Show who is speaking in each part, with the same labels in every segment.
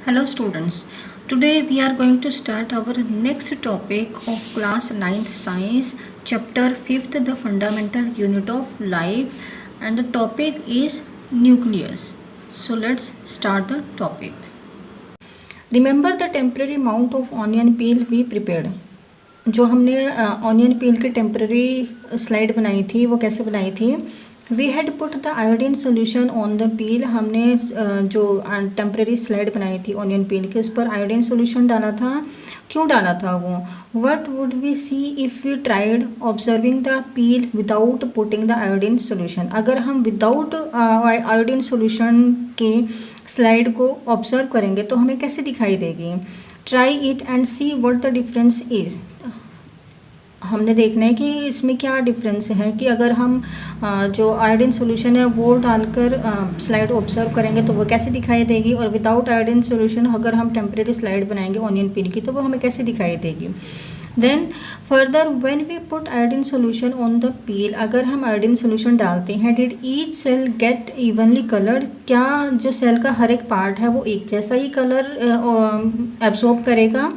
Speaker 1: Hello students, today we are going to start our next topic of class 9th science chapter 5th the fundamental unit of life and the topic is nucleus. So let's start the topic. Remember the temporary amount of onion peel we prepared. जो हमने onion peel की temporary slide बनाई थी वो कैसे बनाई थी। We had put the iodine solution on the peel. हमने जो टेम्प्रेरी स्लाइड बनाई थी ऑनियन पील की उस पर आयोडीन सोल्यूशन डाला था। क्यों डाला था वो? What would we see if we tried observing the peel without putting the iodine solution. अगर हम विदाउट आयोडीन सोल्यूशन के स्लाइड को ऑब्जर्व करेंगे तो हमें कैसे दिखाई देगी। Try it and see what the difference is. हमने देखना है कि इसमें क्या डिफरेंस है कि अगर हम जो आयोडीन सोल्यूशन है वो डालकर स्लाइड ऑब्जर्व करेंगे तो वो कैसे दिखाई देगी, और विदाउट आयोडीन सोल्यूशन अगर हम टेम्परेरी स्लाइड बनाएंगे ऑनियन पील की तो वो हमें कैसे दिखाई देगी। Then further when we put iodine solution on the peel, अगर हम आयोडीन सोल्यूशन डालते हैं did each cell get evenly coloured. क्या जो सेल का हर एक पार्ट है वो एक जैसा ही कलर एब्जॉर्ब करेगा।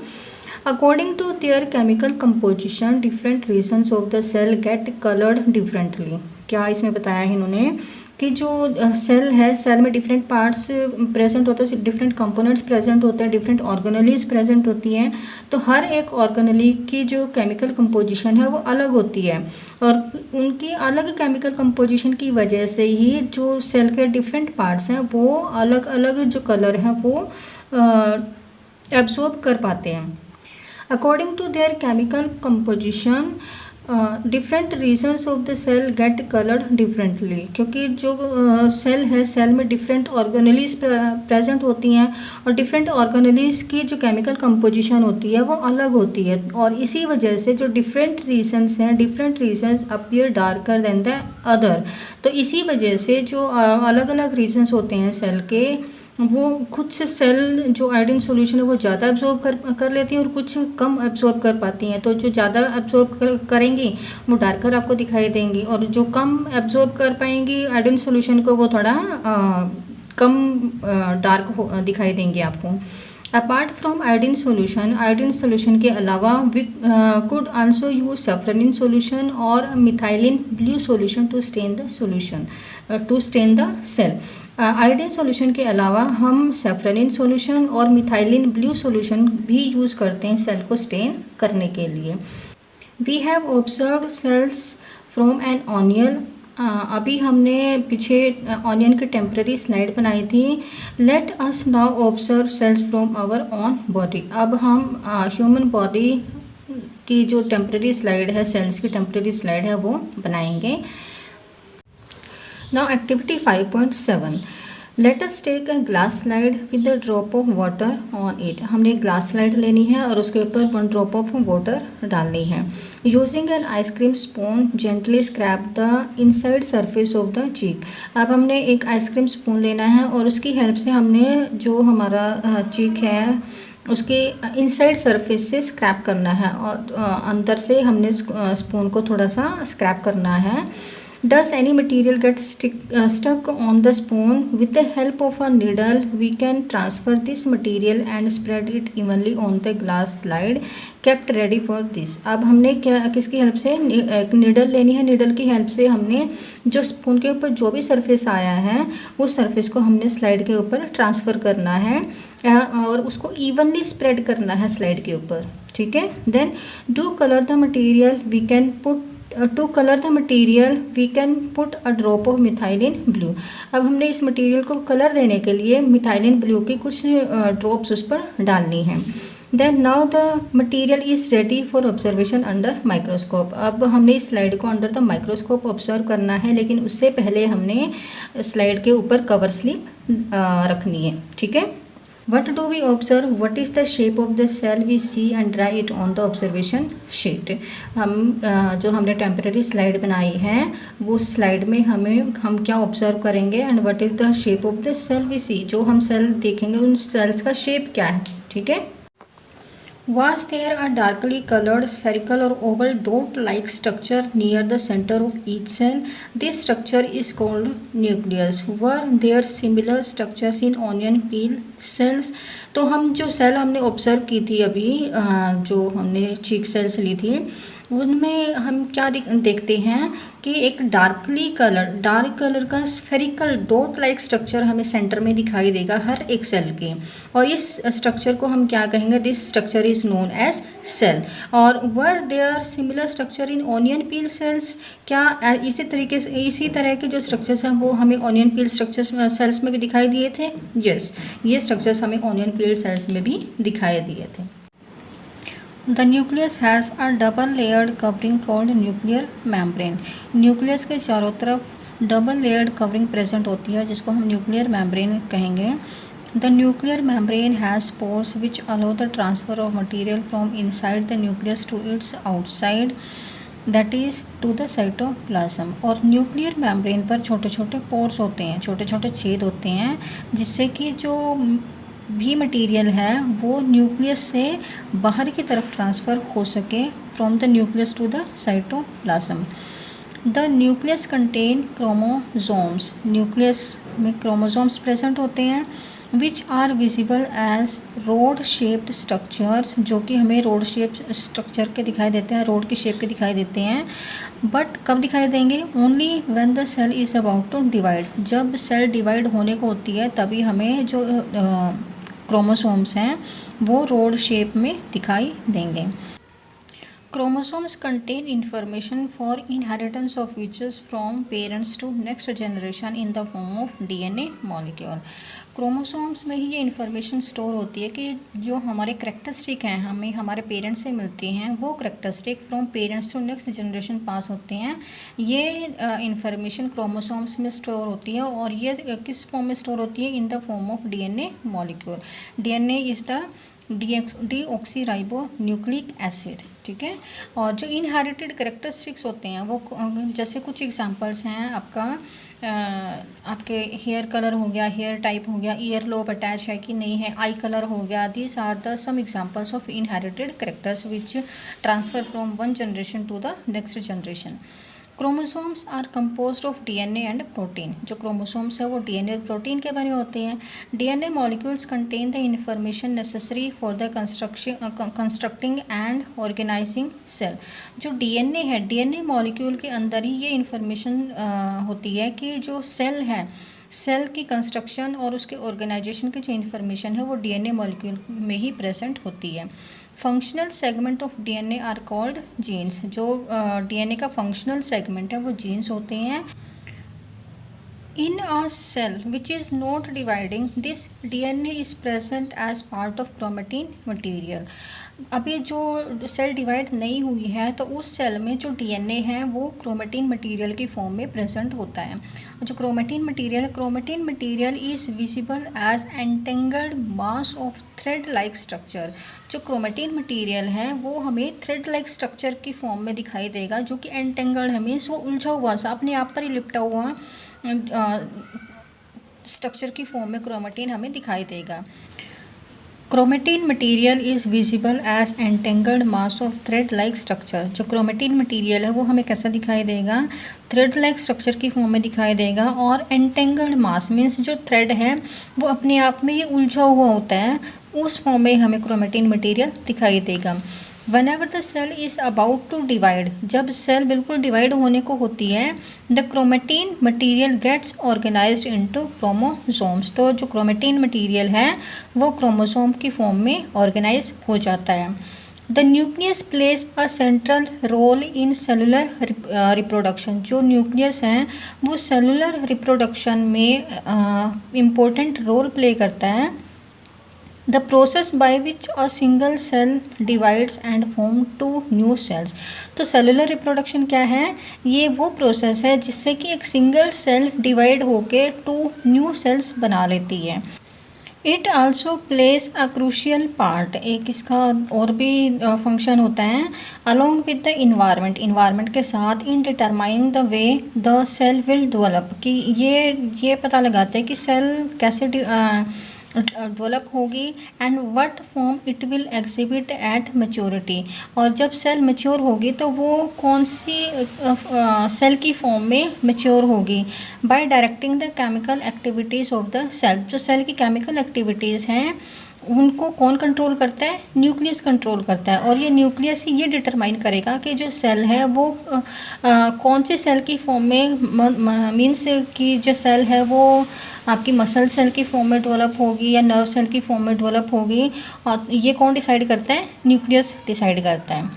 Speaker 1: According to their chemical composition, different regions of the cell get colored differently. क्या इसमें बताया है इन्होंने कि जो सेल है, सेल में डिफरेंट पार्ट्स प्रेजेंट होते हैं, डिफरेंट कंपोनेंट्स प्रेजेंट होते हैं, डिफरेंट ऑर्गेनेलीज प्रेजेंट होती हैं, तो हर एक ऑर्गेनेली की जो केमिकल कंपोजिशन है वो अलग होती है, और उनकी अलग केमिकल कंपोजिशन की वजह से ही जो सेल के डिफरेंट पार्ट्स हैं वो अलग अलग जो कलर हैं वो एब्जॉर्ब कर पाते हैं। According to their chemical composition, different regions of the cell get coloured differently. क्योंकि जो सेल है, सेल में डिफरेंट ऑर्गेनेलीज प्रेजेंट होती हैं और डिफरेंट ऑर्गेनेलीज की जो केमिकल कंपोजिशन होती है वो अलग होती है, और इसी वजह से जो डिफरेंट रीजन्स हैं, different regions appear darker than the other. तो इसी वजह से जो अलग अलग रीजन्स होते हैं सेल के, वो कुछ से सेल जो आयोडीन सॉल्यूशन है वो ज़्यादा एब्जॉर्ब कर लेती हैं और कुछ कम एब्जॉर्ब कर पाती हैं। तो जो ज़्यादा एब्जॉर्ब करेंगी वो डार्कर आपको दिखाई देंगी, और जो कम एब्जॉर्ब कर पाएंगी आयोडीन सॉल्यूशन को वो थोड़ा कम डार्क दिखाई देंगी आपको। अपार्ट फ्रॉम आयोडीन सोल्यूशन के अलावा we could also use safranin solution और methylene blue solution to stain the cell. Iodine solution के अलावा हम सैफरनिन सोल्यूशन और मिथाइलिन ब्लू सोल्यूशन भी यूज़ करते हैं सेल को स्टेन करने के लिए। We have observed cells from an onion. अभी हमने पीछे ऑनियन की टेम्प्रेरी स्लाइड बनाई थी। Let us now observe cells from our own body. अब हम ह्यूमन बॉडी की जो टेम्प्रेरी स्लाइड है, सेल्स की टेम्प्रेरी स्लाइड है वो बनाएंगे। Now activity 5.7, let us take a glass slide with a drop of water on it. हमने एक ग्लास स्लाइड लेनी है और उसके ऊपर 1 ड्रॉप ऑफ वाटर डालनी है। Using an ice cream spoon gently scrap the inside surface of the cheek. अब हमने एक आइसक्रीम स्पून लेना है और उसकी हेल्प से हमने जो हमारा चीक है उसके इनसाइड सरफेस से स्क्रैप करना है, और अंदर से हमने स्पून को थोड़ा सा स्क्रैप करना है। Does any material get stuck on the spoon? With the help of a needle, we can transfer this material and spread it evenly on the glass slide kept ready for this. अब हमने किसकी help से, एक needle लेनी है। Needle की help से हमने जो स्पून के ऊपर जो भी सरफेस आया है उस सरफेस को हमने स्लाइड के ऊपर ट्रांसफ़र करना है और उसको इवनली स्प्रेड करना है स्लाइड के ऊपर, ठीक है। Then do colour the material, we can put to colour the material we can put a drop of methylene blue. अब हमने इस मटीरियल को कलर देने के लिए मिथाइलिन ब्लू की कुछ ड्रॉप्स उस पर डालनी है। Then now the material is ready for observation under microscope. अब हमने इस स्लाइड को अंडर द माइक्रोस्कोप ऑब्जर्व करना है, लेकिन उससे पहले हमने स्लाइड के ऊपर कवर स्लिप रखनी है, ठीक है। What do we observe? What is the shape of the cell we see and draw it on the observation sheet? हम जो हमने टेम्परेरी स्लाइड बनाई है वो स्लाइड में हम क्या ऑब्जर्व करेंगे, and what is the shape of the cell we see. जो हम सेल देखेंगे उन सेल्स का शेप क्या है, ठीक है। Was there a darkly colored spherical or oval dot-like structure near the center of each cell? This structure is called nucleus. Were there similar structures in onion peel cells? तो हम जो cell हमने observe की थी अभी जो हमने चीक sales ली थी उनमें हम क्या देखते हैं कि एक डार्क कलर का स्फेरिकल डॉट लाइक स्ट्रक्चर हमें सेंटर में दिखाई देगा हर एक सेल के, और इस स्ट्रक्चर को हम क्या कहेंगे, this structure is known as cell. और were there similar structure in onion peel cells, क्या इसी तरीके से इसी तरह के जो स्ट्रक्चर्स हैं वो हमें ऑनियन पील स्ट्रक्चर्स सेल्स में भी दिखाई दिए थे? यस, ये स्ट्रक्चर्स हमें ऑनियन पील सेल्स में भी दिखाई दिए थे। The nucleus has a double layered covering called nuclear membrane. Nucleus के चारों तरफ डबल लेयर्ड कवरिंग प्रेजेंट होती है जिसको हम न्यूक्लियर मेम्ब्रेन कहेंगे। The nuclear membrane has pores which allow the transfer of material from inside the nucleus to its outside, that is to the cytoplasm। और nuclear membrane पर छोटे छोटे pores होते हैं, छोटे छोटे छेद होते हैं जिससे कि जो भी मटेरियल है वो न्यूक्लियस से बाहर की तरफ ट्रांसफ़र हो सके from the nucleus to the cytoplasm. The nucleus contain chromosomes, nucleus में क्रोमोसोम्स प्रेजेंट होते हैं which are visible as rod shaped structures, जो कि हमें रोड शेप स्ट्रक्चर के दिखाई देते हैं, रोड की शेप के दिखाई देते हैं। बट कब दिखाई देंगे? Only when the cell is about to divide, जब सेल डिवाइड होने को होती है तभी हमें जो क्रोमोसोम्स हैं वो रोड शेप में दिखाई देंगे। Chromosomes contain information for inheritance of features from parents to next generation in the form of DNA molecule। Chromosomes में ही ये इन्फॉर्मेशन स्टोर होती है कि जो हमारे करेक्टरिस्टिक हैं हमें हमारे पेरेंट्स से मिलती हैं वो characteristic from parents to next generation pass होते हैं। ये इन्फॉर्मेशन क्रोमोसोम्स में स्टोर होती है और ये किस फॉर्म में स्टोर होती है? In the form of DNA molecule. DNA is the deoxyribo nucleic acid, ठीक है। और जो इनहेरिटेड करेक्टरिस्टिक्स होते हैं वो जैसे कुछ एग्जांपल्स हैं आपके हेयर कलर हो गया, हेयर टाइप हो गया, ईयर लोब अटैच है कि नहीं है, आई कलर हो गया। These are the some examples of inherited characters which transfer from one generation to the next generation. Chromosomes are composed of DNA and protein, जो क्रोमोसोम्स है वो डीएनए और प्रोटीन के बने होते हैं। DNA molecules contain the information necessary for the constructing and organising cell. जो DNA है, डीएनए मॉलिक्यूल के अंदर ही ये इंफॉर्मेशन होती है कि जो सेल है, सेल की कंस्ट्रक्शन और उसके ऑर्गेनाइजेशन की जो इन्फॉर्मेशन है वो डीएनए मॉलिक्यूल में ही प्रेजेंट होती है। Functional segment of DNA are called genes, जो डीएनए का फंक्शनल सेगमेंट है वो जीन्स होते हैं। In a cell which is not dividing, this DNA is present as part of chromatin material। अभी जो सेल डिवाइड नहीं हुई है तो उस सेल में जो डीएनए है वो क्रोमेटिन मटेरियल की फॉर्म में प्रेजेंट होता है। जो chromatin material is visible as entangled mass of thread like structure. जो क्रोमेटिन मटेरियल है वो हमें थ्रेड लाइक स्ट्रक्चर की फॉर्म में दिखाई देगा, जो कि एंटेंगल्ड है, मीन्स वो उलझा हुआ सा अपने आप पर ही लिपटा हुआ स्ट्रक्चर की फॉर्म में क्रोमेटिन हमें दिखाई देगा। Chromatin material is visible as entangled mass of thread like structure. जो क्रोमेटिन मटेरियल है वो हमें कैसा दिखाई देगा? थ्रेड लाइक स्ट्रक्चर की फॉर्म में दिखाई देगा। और एंटेंगल्ड मास मीन्स जो थ्रेड है वो अपने आप में ही उलझा हुआ होता है, उस फॉर्म में हमें क्रोमेटिन मटेरियल दिखाई देगा। Whenever the cell is about to divide, जब सेल बिल्कुल डिवाइड होने को होती है, the chromatin material gets organized into chromosomes। तो जो क्रोमेटिन मटेरियल है वो क्रोमोसोम की फॉर्म में ऑर्गेनाइज हो जाता है। The nucleus plays a central role in cellular reproduction। जो न्यूक्लियस हैं वो सेलुलर रिप्रोडक्शन में इम्पोर्टेंट रोल प्ले करता है। The process by which a single cell divides and form two new cells। तो सेलुलर रिप्रोडक्शन क्या है? ये वो प्रोसेस है जिससे कि एक सिंगल सेल डिवाइड होके टू न्यू सेल्स बना लेती है। It also place a crucial part, एक इसका और भी फंक्शन होता है अलॉन्ग विद द इन्वायरमेंट के साथ, in determining the way the cell will develop, कि ये पता लगाता है कि सेल कैसे डेवलप होगी and what form it will exhibit at maturity, और जब सेल मैच्योर होगी तो वो कौन सी सेल की फॉर्म में मैच्योर होगी। By directing the chemical activities of the cell, जो सेल की केमिकल एक्टिविटीज़ हैं उनको कौन कंट्रोल करता है, न्यूक्लियस कंट्रोल करता है, और ये न्यूक्लियस ही ये डिटरमाइन करेगा कि जो सेल है वो कौन से सेल की फॉर्म में, मीन्स कि जो सेल है वो आपकी मसल सेल की फॉर्म में डेवलप होगी या नर्व सेल की फॉर्म में डेवलप होगी, और ये कौन डिसाइड करता है, न्यूक्लियस डिसाइड करता है।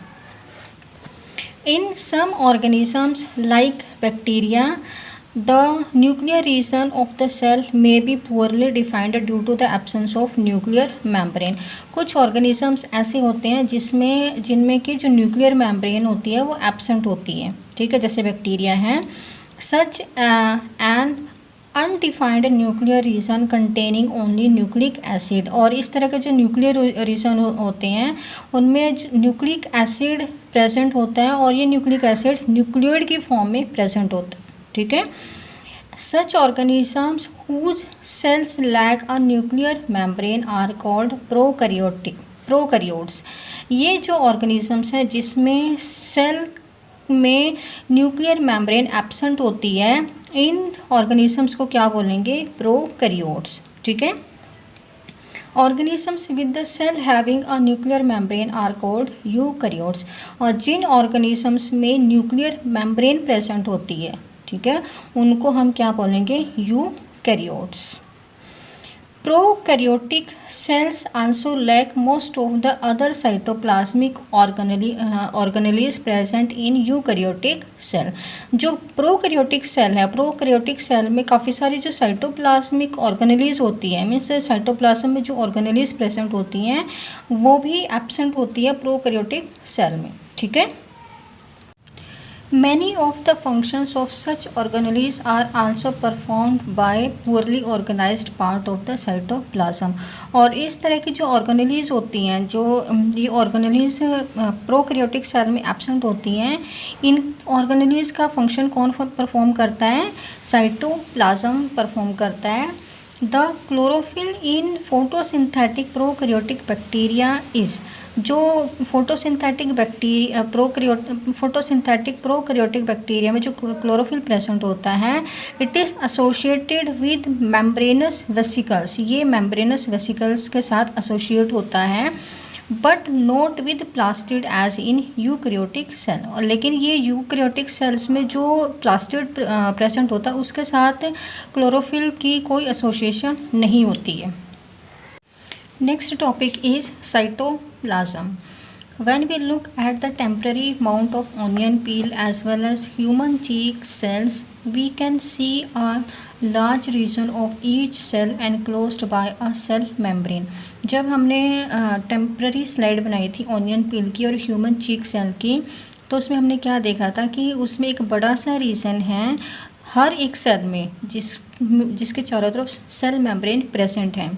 Speaker 1: In some organisms like bacteria the nuclear region of the cell may be poorly defined due to the absence of nuclear membrane। कुछ organisms ऐसे होते हैं जिनमें की जो nuclear membrane होती है वो absent होती है, ठीक है, जैसे बैक्टीरिया हैं। such an undefined nuclear region containing only nucleic acid, और इस तरह के जो nuclear region होते हैं उनमें न्यूक्लिक एसिड प्रेजेंट होता है, और ये न्यूक्लिक एसिड न्यूक्लियोइड की फॉर्म में प्रेजेंट होता है, ठीक है। Such organisms whose cells lack a nuclear membrane are called prokaryotes. ये जो ऑर्गेनिजम्स हैं जिसमें सेल में न्यूक्लियर मेम्ब्रेन एब्सेंट होती है, इन ऑर्गेनिजम्स को क्या बोलेंगे, प्रोकैरियोट्स, ठीक है। Organisms with the cell having a nuclear membrane are called eukaryotes, और जिन ऑर्गेनिजम्स में न्यूक्लियर मेम्ब्रेन प्रेजेंट होती है, ठीक है, उनको हम क्या बोलेंगे, eukaryotes. Prokaryotic cells also lack most of the other cytoplasmic organelles present in eukaryotic cell. जो प्रोकैरियोटिक सेल है, प्रोकैरियोटिक सेल में काफ़ी सारी जो साइटोप्लाज्मिक ऑर्गेनेलीज होती है, मीन्स साइटोप्लाज्म में जो ऑर्गेनेलीज प्रेजेंट होती हैं वो भी एब्सेंट होती है प्रोकैरियोटिक सेल में, ठीक है। Many of the functions of such organelles are also performed by poorly organized part of the cytoplasm, और इस तरह की जो ऑर्गेनेलीज होती हैं, जो ये ऑर्गेनेलीज प्रोकैरियोटिक सेल में एब्सेंट होती हैं, इन ऑर्गेनेलीज का फंक्शन कौन परफॉर्म करता है, साइटोप्लाज्म परफॉर्म करता है। The chlorophyll in photosynthetic prokaryotic bacteria is, जो फोटोसिंथेटिक प्रोकैरियोटिक बैक्टीरिया में जो क्लोरोफिल प्रेजेंट होता है, it is associated with membranous vesicles, ये मेम्ब्रेनस वेसिकल्स के साथ एसोसिएट होता है, but not with plastid as in eukaryotic cell, और लेकिन ये यूकैरियोटिक सेल्स में जो प्लास्टिड प्रेजेंट होता है उसके साथ क्लोरोफिल की कोई एसोसिएशन नहीं होती है। Next topic is cytoplasm. When we look at the temporary mount of onion peel as well as human cheek cells, we can see a large region of each cell enclosed by a cell membrane। जब हमने temporary slide बनाई थी onion peel की और human चीक cell की, तो उसमें हमने क्या देखा था कि उसमें एक बड़ा सा रीजन है हर एक सेल में जिसके चारों तरफ सेल मेम्ब्रेन प्रेजेंट है।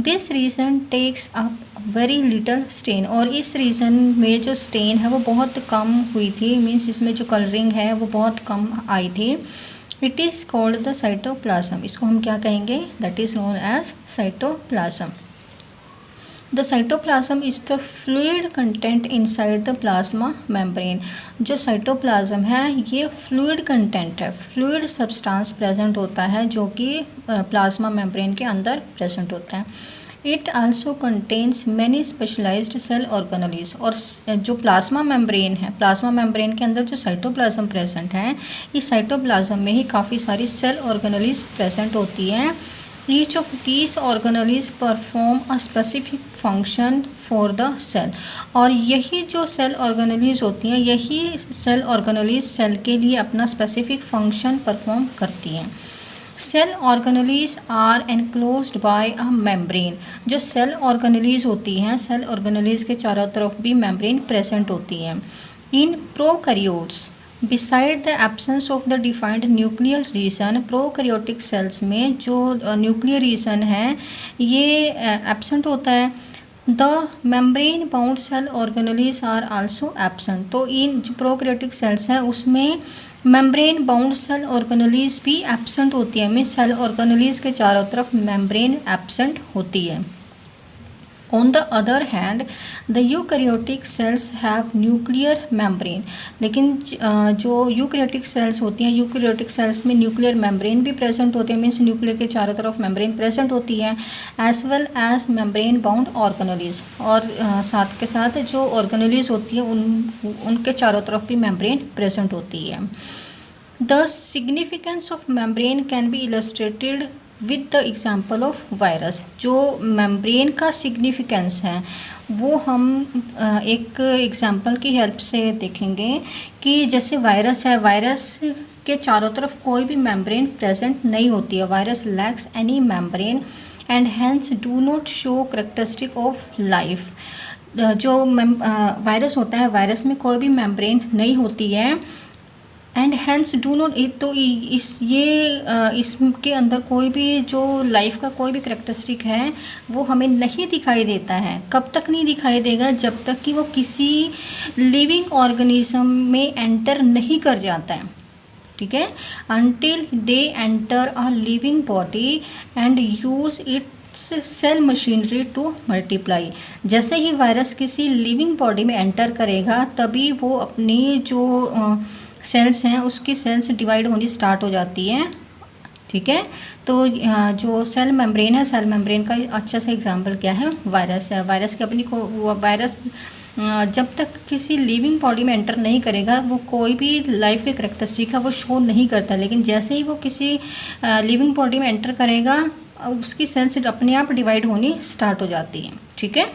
Speaker 1: This region takes up very little stain, और इस रीजन में जो स्टेन है वो बहुत कम हुई थी, मीन्स इसमें जो कलरिंग है वो बहुत कम आई थी। It is called the cytoplasm, इसको हम क्या कहेंगे, that is known as cytoplasm. The cytoplasm is the fluid content inside the plasma membrane. जो साइटोप्लाज्म है ये फ्लूइड कंटेंट है, फ्लूइड सब्सटेंस प्रेजेंट होता है जो कि प्लाज्मा मेम्ब्रेन के अंदर प्रेजेंट होता है। It also contains many specialised cell organelles, और जो प्लाज्मा मेम्ब्रेन है, प्लाज्मा मेम्ब्रेन के अंदर जो साइटोप्लाज्म प्रेजेंट है, इस साइटोप्लाज्म में ही काफ़ी सारी सेल ऑर्गेनेलीज प्रेजेंट होती हैं। Each of these organelles perform a specific function for the cell, और यही जो सेल ऑर्गेनेलीज होती हैं, यही सेल ऑर्गेनेलीज सेल के लिए अपना स्पेसिफिक फंक्शन परफॉर्म करती हैं। Cell organelles are enclosed by a membrane. जो सेल ऑर्गेनेलीज होती हैं, सेल ऑर्गेनेलीज के चारों तरफ भी मेम्ब्रेन प्रेजेंट होती हैं। In prokaryotes, beside the absence of the defined nuclear region, prokaryotic cells में जो न्यूक्लियर रीजन है ये एब्सेंट होता है। The membrane bound cell organelles are also absent, तो इन जो प्रोकैरियोटिक सेल्स हैं उसमें मेम्ब्रेन बाउंड सेल ऑर्गेनेलीज भी एब्सेंट होती है, मीन्स सेल ऑर्गेनेलीज के चारों तरफ मेम्ब्रेन एब्सेंट होती है। On the other hand, the eukaryotic cells have nuclear membrane। लेकिन जो यूकैरियोटिक सेल्स होती हैं, यूकैरियोटिक सेल्स में न्यूक्लियर मेम्ब्रेन भी प्रेजेंट होते हैं, मीन्स न्यूक्लियर के चारों तरफ मेम्ब्रेन प्रेजेंट होती है, as well as membrane bound organelles. और साथ के साथ जो ऑर्गेनेलीज होती है उनके चारों तरफ भी मेम्ब्रेन प्रेजेंट होती है। The significance of membrane can be illustrated with the example of virus. जो मेम्ब्रेन का सिग्निफिकेंस है वो हम एक एग्जाम्पल की हेल्प से देखेंगे कि जैसे वायरस है, वायरस के चारों तरफ कोई भी मेम्ब्रेन प्रेजेंट नहीं होती है, virus lacks any membrane and hence do not show characteristic of life. जो वायरस होता है, वायरस में कोई भी मेम्ब्रेन नहीं होती है एंड हैंस डू नॉट, तो इसके अंदर कोई भी जो लाइफ का कोई भी करेक्टरिस्टिक है वो हमें नहीं दिखाई देता है। कब तक नहीं दिखाई देगा? जब तक कि वो किसी लिविंग ऑर्गेनिज्म में एंटर नहीं कर जाता है, ठीक है, until they enter a living body and use its cell machinery to multiply. जैसे ही वायरस किसी लिविंग बॉडी में एंटर करेगा तभी वो अपनी जो सेल्स हैं उसकी सेल्स डिवाइड होनी स्टार्ट हो जाती हैं, ठीक है। तो जो सेल मेम्ब्रेन है, सेल मेम्ब्रेन का अच्छा सा एग्जांपल क्या है? वायरस है। वायरस की अपनी वायरस जब तक किसी लिविंग बॉडी में एंटर नहीं करेगा वो कोई भी लाइफ के करेक्टरिस्टिक है वो शो नहीं करता, लेकिन जैसे ही वो किसी लिविंग बॉडी में एंटर करेगा उसकी सेल्स अपने आप डिवाइड होनी स्टार्ट हो जाती हैं, ठीक है।